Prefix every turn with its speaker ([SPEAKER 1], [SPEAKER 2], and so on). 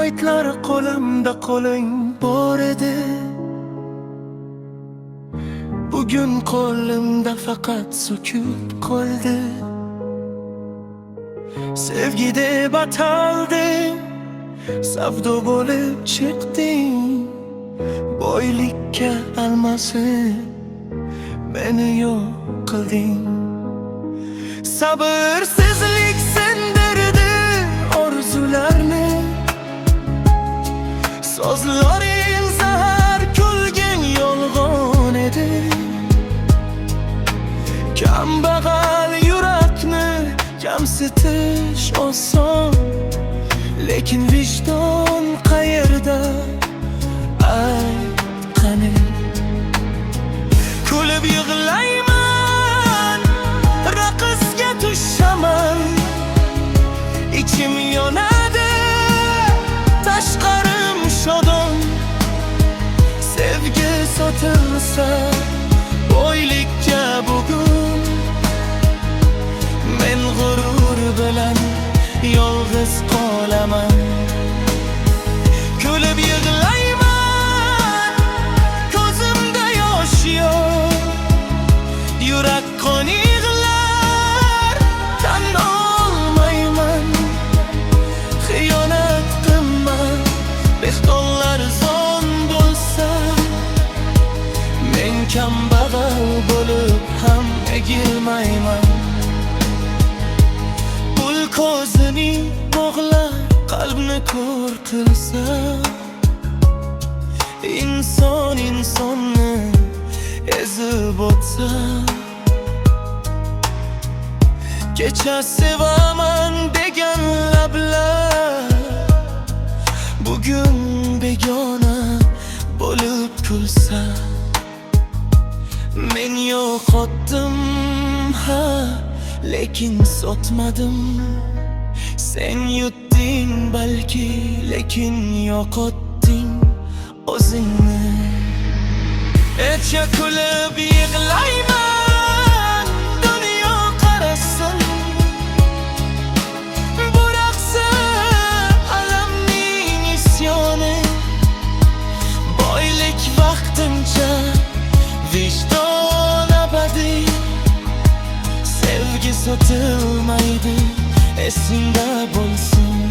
[SPEAKER 1] paytlar qo'limda qo'ling bor edi. Bugun qo'limda faqat sukut qoldi. Sevgi deb atalding, savdo bo'lib chiqding. Boylikka almasib meni yo'q qilding. Sabrsizlik sindirdi orzularni, so'zlaring zahar, kulging yolg'on edi. Kambag'al yurakni kamsitish oson, lekin vijdon qayerda aytqani. Kulib yig'layman, raqsga tushaman, ichim yonadi, tashqarim shodon. Sevgi sotilsa boylikka bugun, men g'urur bilan yolg'iz qolaman. Kulib yig'layman, ko'zimda yosh yo'q, yurak qon yig'lar, tan olmayman. Xiyonat qilman, behtonlar zon bo'lsa, men kambag'al bo'lib ham egilmayman. Pul ko'zini bog'lar, qalbni ko'r qilsa, inson insonni ezib o'tsa. Kecha sevaman degan lablar bugun begona bo'lib kulsa. Men yo'qotdim, ha, lekin sotmadim. Sen yutding balki, lekin yo'qotding o'zingni. Etcha kulib yig'layman, dunyo qarasin, bu raqsi alamning isyoni. Boylik vaqtincha, vijdon abadiy. Sevgi sotilmaydi, esingda bo'lsin.